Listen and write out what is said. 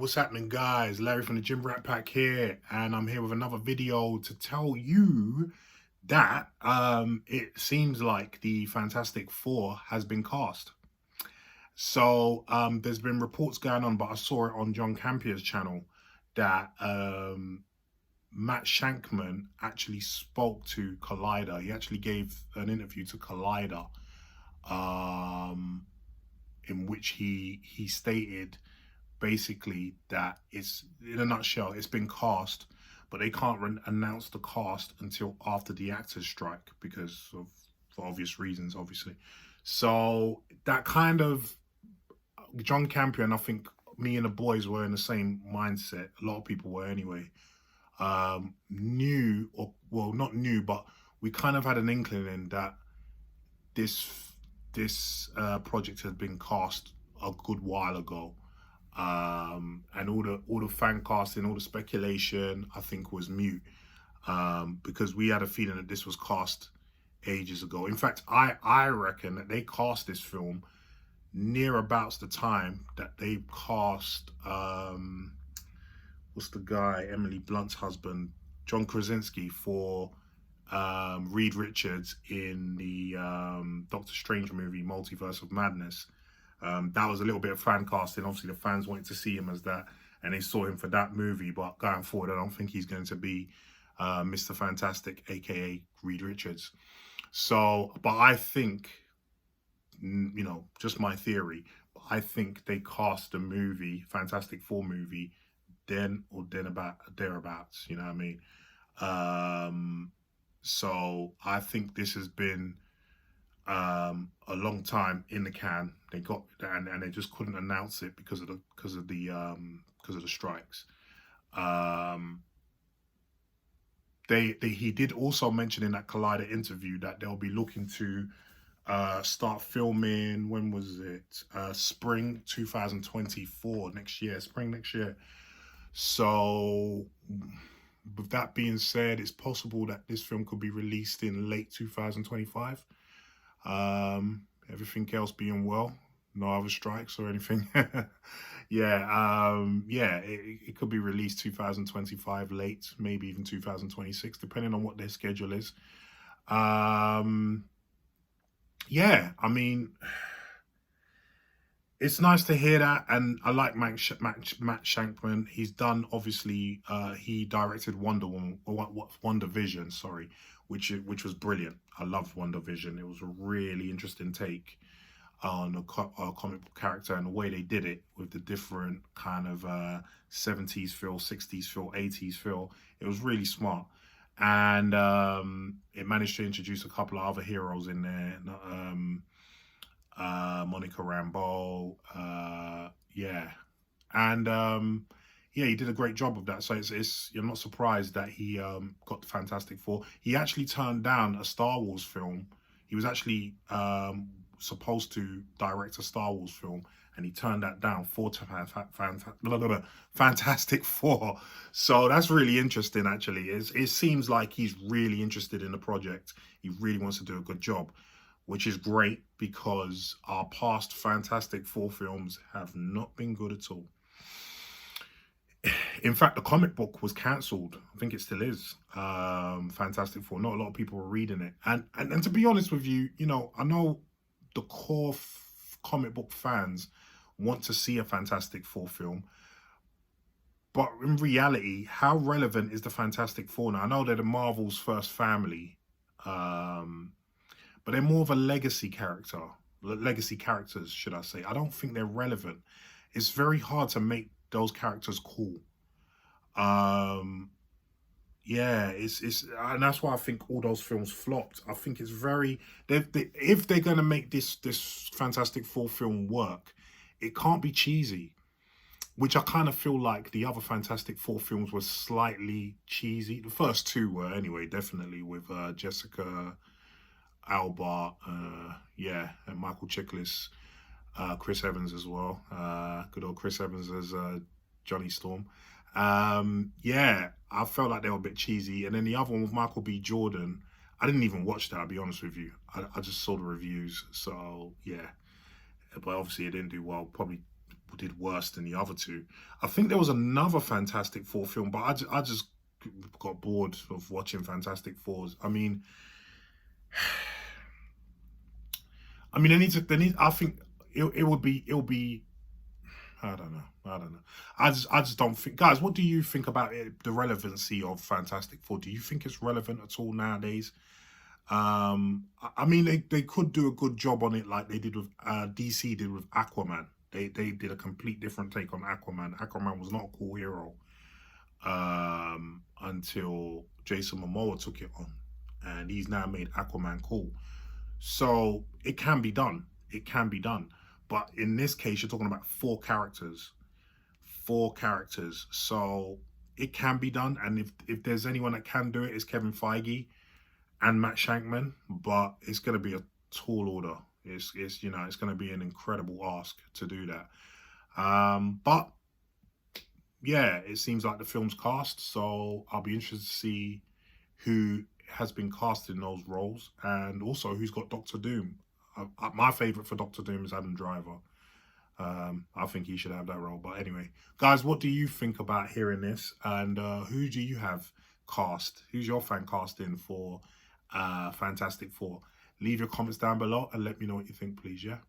what's happening, guys? Larry from the Gym Rat Pack here, and I'm here with another video to tell you that it seems like the Fantastic Four has been cast. So there's been reports going on, but I saw it on John Campier's channel that Matt Shakman actually spoke to Collider. He actually gave an interview to Collider, in which he stated basically that it's, in a nutshell, it's been cast, but they can't announce the cast until after the actors strike because of, for obvious reasons, obviously. So that kind of, John Campion, and I think me and the boys were in the same mindset. A lot of people were anyway. Knew, or well, not new, but we kind of had an inkling that this project had been cast a good while ago. And all the fan casting, all the speculation, I think was mute, because we had a feeling that this was cast ages ago. In fact, I reckon that they cast this film near about the time that they cast what's the guy, Emily Blunt's husband, John Krasinski, for Reed Richards in the Doctor Strange movie Multiverse of Madness. That was a little bit of fan casting. Obviously, the fans wanted to see him as that, and they saw him for that movie. But going forward, I don't think he's going to be Mr. Fantastic, aka Reed Richards. So, but I think, you know, just my theory, I think they cast the movie, Fantastic Four movie, then or then about thereabouts. You know what I mean? So I think this has been a long time in the can. They got and they just couldn't announce it because of the strikes. He did also mention in that Collider interview that they'll be looking to start filming, when was it? Spring 2024, next year, spring next year. So with that being said, it's possible that this film could be released in late 2025. Everything else being well, no other strikes or anything. It could be released 2025 late, maybe even 2026, depending on what their schedule is. I mean, it's nice to hear that, and I like Matt Shakman. He's done, obviously, he directed Wonder Vision, sorry, which was brilliant. I loved Wonder Vision. It was a really interesting take on a comic book character, and the way they did it with the different kind of 70s feel, 60s feel, 80s feel. It was really smart, and it managed to introduce a couple of other heroes in there. Monica Rambeau, he did a great job of that. So it's you're not surprised that he got the Fantastic Four. He actually turned down a Star Wars film. He was actually supposed to direct a Star Wars film, and he turned that down for Fantastic Four. So that's really interesting, actually. It seems like he's really interested in the project. He really wants to do a good job, which is great because our past Fantastic Four films have not been good at all. In fact, the comic book was cancelled. I think it still is. Fantastic Four. Not a lot of people were reading it. And to be honest with you, you know, I know the core comic book fans want to see a Fantastic Four film. But in reality, how relevant is the Fantastic Four now? I know they're the Marvel's first family. But they're more of a legacy characters, should I say. I don't think they're relevant. It's very hard to make those characters cool. And that's why I think all those films flopped. I think it's very, if they're going to make this Fantastic Four film work, it can't be cheesy, which I kind of feel like the other Fantastic Four films were slightly cheesy. The first two were anyway, definitely, with Jessica Alba, and Michael Chiklis, Chris Evans as well. Good old Chris Evans as Johnny Storm. I felt like they were a bit cheesy. And then the other one with Michael B. Jordan, I didn't even watch that, I'll be honest with you. I just saw the reviews, so yeah. But obviously it didn't do well, probably did worse than the other two. I think there was another Fantastic Four film, but I just got bored of watching Fantastic Fours. I mean, I think it'll be. I don't know. I just don't think, guys. What do you think about it, the relevancy of Fantastic Four? Do you think it's relevant at all nowadays? I mean, they could do a good job on it, like they did with DC did with Aquaman. They did a complete different take on Aquaman. Aquaman was not a cool hero until Jason Momoa took it on, and he's now made Aquaman cool. So it can be done. It can be done. But in this case, you're talking about four characters. Four characters. So it can be done. And if there's anyone that can do it, it's Kevin Feige and Matt Shakman. But it's going to be a tall order. It's it's going to be an incredible ask to do that. But yeah, it seems like the film's cast. So I'll be interested to see who has been cast in those roles, and also who's got Doctor Doom. My favourite for Doctor Doom is Adam Driver. I think he should have that role. But anyway, guys, what do you think about hearing this? And who do you have cast? Who's your fan casting for Fantastic Four? Leave your comments down below and let me know what you think, please, yeah?